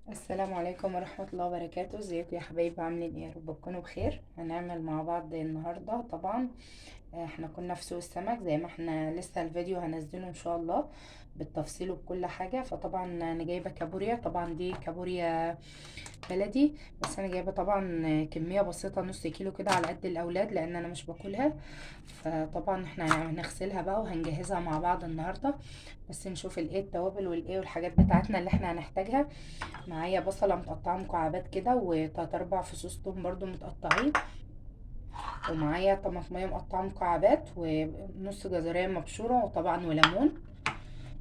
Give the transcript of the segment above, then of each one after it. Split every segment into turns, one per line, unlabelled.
السلام عليكم ورحمة الله وبركاته. ازيكم يا حبايبي؟ عاملين ايه؟ يا رب تكونوا بخير. هنعمل مع بعض النهاردة طبعا. احنا كنا في سوق السمك، زي ما احنا لسه الفيديو هنزله ان شاء الله بالتفصيل وبكل حاجة. فطبعا انا جايبة كابوريا، طبعا دي كابوريا بلدي، بس انا جايبة طبعا كمية بسيطة، نص كيلو كده على قد الاولاد لان انا مش باكلها. فطبعا احنا هنغسلها بقى وهنجهزها مع بعض النهاردة. بس نشوف الايه التوابل والايه والحاجات بتاعتنا اللي احنا هنحتاجها. معايا بصلة متقطعة مكعبات كده، وتلات اربع فصوص توم برضو متقطعين، ومعايا طماطمية مقطعة مكعبات، ونص جزرية مبشورة، وطبعا وليمون.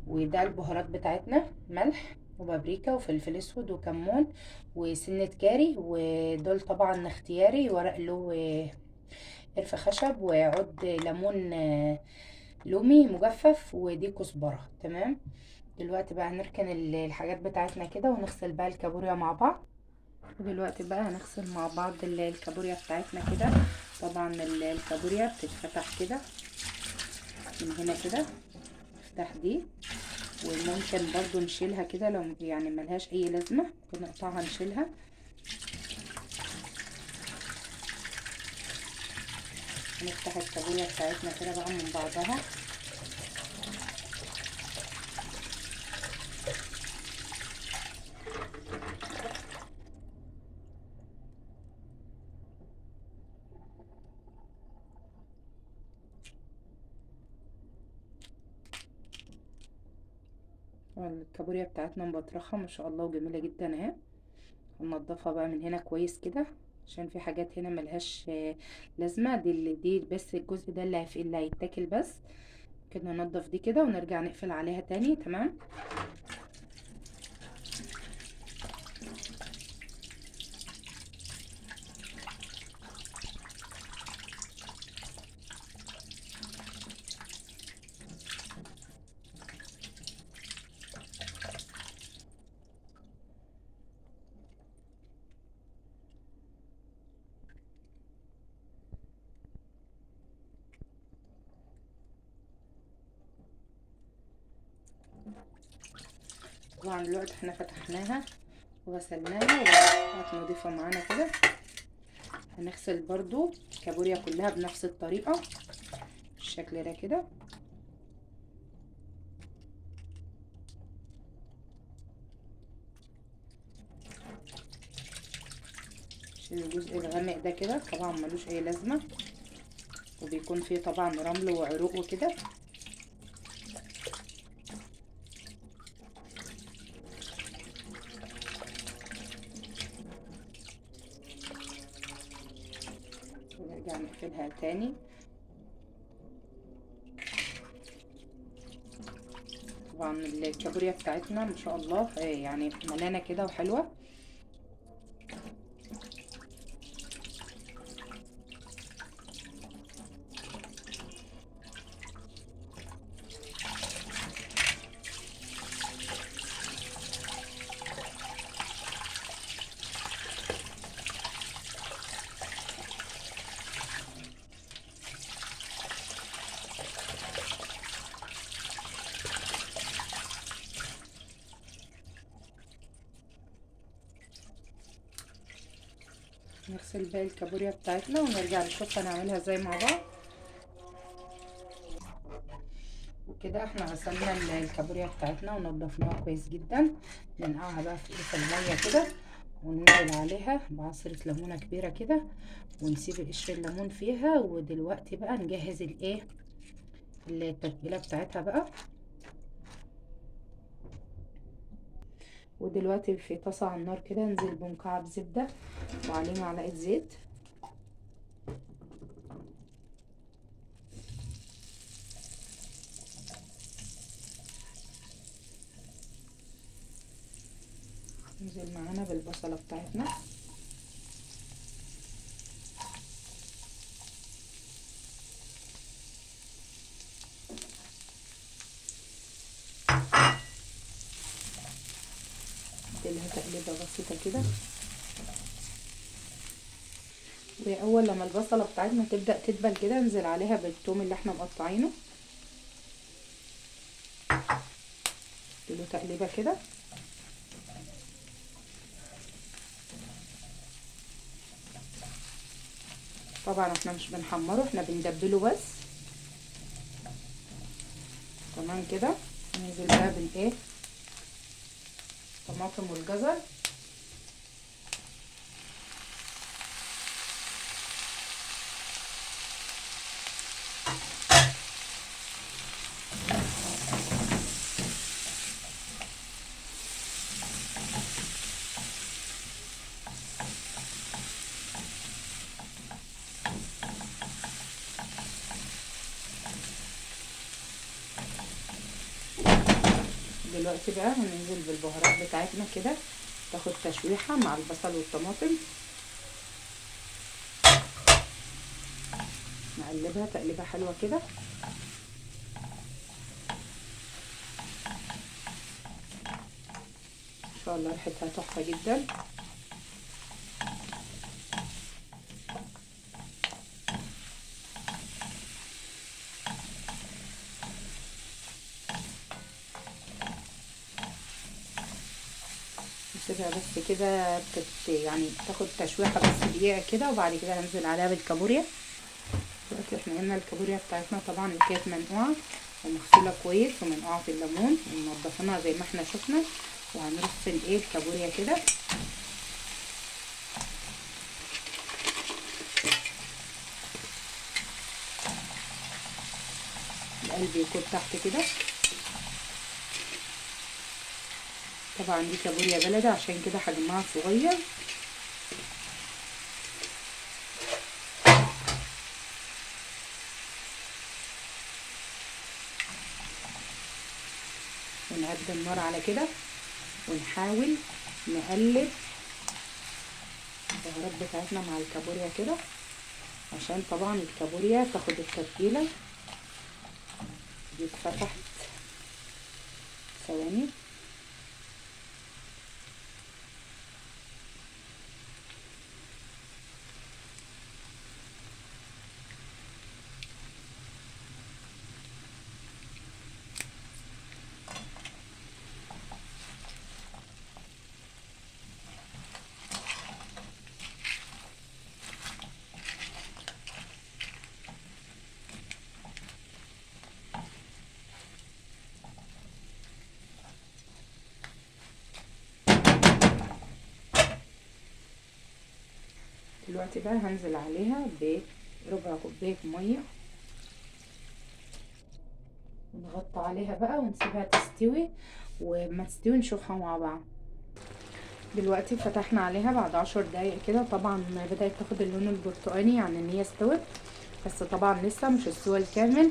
وده البهارات بتاعتنا: ملح وبابريكا وفلفل اسود وكمون وسنة كاري، ودول طبعا اختياري: ورق لو، قرفة خشب، وعود ليمون لومي مجفف، ودي كزبرة. تمام. دلوقتي بقى هنركن الحاجات بتاعتنا كده ونغسل بقى الكابوريا مع بعض. دلوقتي بقى هنغسل مع بعض الكابوريا بتاعتنا كده. طبعا الكابوريا بتتفتح كده من هنا كده، نفتح دي، وممكن برضو نشيلها كده لو يعني ملهاش اي لازمة، نقطعها نشيلها. هنفتح الكابوريا بتاعتنا كده بقى من بعضها. الكابوريا بتاعتنا مبطرخة ما شاء الله وجميلة جدا اهي. هننضفها بقى من هنا كويس كده، عشان في حاجات هنا ملهاش لازمة. دي بس الجزء ده اللي هيتاكل بس. كده ننضف دي كده ونرجع نقفل عليها تاني. تمام. طبعا دلوقتي احنا فتحناها وغسلناها وبقت نضيفة معانا كده. هنغسل برضو الكابوريا كلها بنفس الطريقة بالشكل ده كده. عشان الجزء الغامق ده كده طبعا ملوش اي لازمة، وبيكون فيه طبعا رمل وعروق وكده. ونرجع نقفلها تاني. طبعا الكابوريا بتاعتنا ما شاء الله يعني ملانة كده وحلوة. نغسل باقي الكابوريا بتاعتنا ونرجع نشوف هنعملها ازاي مع بعض. وكده احنا غسلنا الكابوريا بتاعتنا ونضفناها كويس جدا. ننقعها بقى في قرص المية كده، وننزل عليها بعصرة ليمونة كبيرة كده، ونسيب قشر الليمون فيها. ودلوقتي بقى نجهز الايه، التتبيلة بتاعتها بقى. ودلوقتي في طاسة على النار كده انزل بمكعب زبدة وعليه معلقة زيت. ننزل معانا بالبصلة بتاعتنا، نديلها تقليبة بسيطة كده. واول لما البصلة بتاعتنا تبدأ تدبل كده انزل عليها بالثوم اللي احنا مقطعينه، نديله تقليبة كده. طبعا احنا مش بنحمره، احنا بندبله بس. تمام كده. ننزل بقى بالايه، الطماطم والجزر. دلوقتي بقى هننزل بالبهارات بتاعتنا كده، تاخد تشويحة مع البصل والطماطم. نقلبها تقليبة حلوة كده. ان شاء الله ريحتها تحفة جدا. نسيبها بس كده يعني تاخد تشويحة بس دقيقة كده، وبعد كده هنزل عليها بالكابوريا. دلوقتي احنا قلنا الكابوريا بتاعتنا طبعا اللي كانت منقوعة ومغسولة كويس ومنقوعة في الليمون ومنضفينها زي ما احنا شفنا. وهنرص الايه الكابوريا كده. القلب يكون تحت كده. طبعا دي كابوريا بلدي عشان كده حجمها صغير. ونهدي النار على كده ونحاول نقلب البهارات بتاعتنا مع الكابوريا كده، عشان طبعا الكابوريا تاخد التتبيله. دي اتفتحت ثواني. دلوقتي بقى هنزل عليها بربع كوبايه ميه، ونغطي عليها بقى ونسيبها تستوي، وما تستوي نشوفها مع بعض. دلوقتي فتحنا عليها بعد 10 دقايق كده، طبعا بدأت تاخد اللون البرتقاني يعني ان هي استوت، بس طبعا لسه مش السوى الكامل.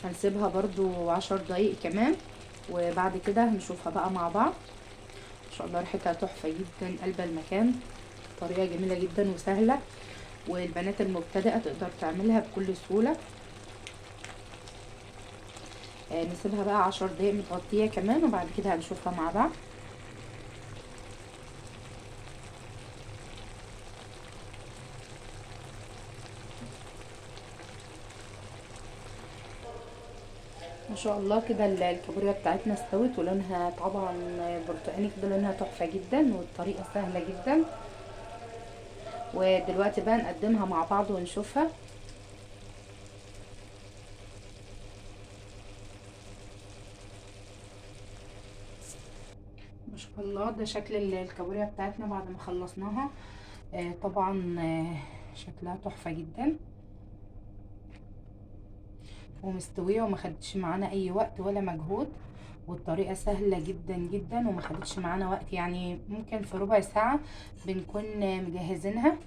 هنسيبها برضو 10 دقايق كمان، وبعد كده هنشوفها بقى مع بعض. ان شاء الله ريحتها تحفه جدا قلب المكان. طريقه جميله جدا وسهله، والبنات المبتدئه تقدر تعملها بكل سهوله. نسيبها بقى 10 دقايق متغطيه كمان، وبعد كده هنشوفها مع بعض. ما شاء الله كده الكابوريا بتاعتنا استوت، ولونها طبعا برتقاني كده، لونها تحفه جدا، والطريقه سهله جدا. ودلوقتي بقى نقدمها مع بعض ونشوفها. ما شاء الله ده شكل الكابوريا بتاعتنا بعد ما خلصناها. طبعا شكلها تحفه جدا ومستويه، وما خدتش معانا اي وقت ولا مجهود، والطريقه سهله جدا جدا وما خدتش معانا وقت، يعني ممكن في ربع ساعه بنكون مجهزينها.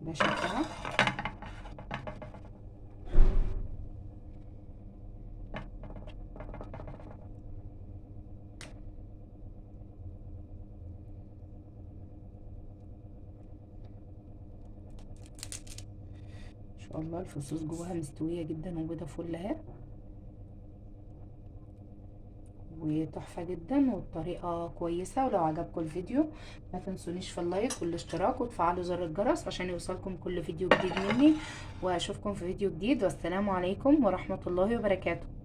ده شكلها. ما شاء الله الفصوص جواها مستويه جدا وبيضه فل اهي، وتحفه جدا والطريقه كويسه. ولو عجبكم الفيديو ما تنسونيش في اللايك والاشتراك وتفعلوا زر الجرس عشان يوصلكم كل فيديو جديد مني. واشوفكم في فيديو جديد، والسلام عليكم ورحمه الله وبركاته.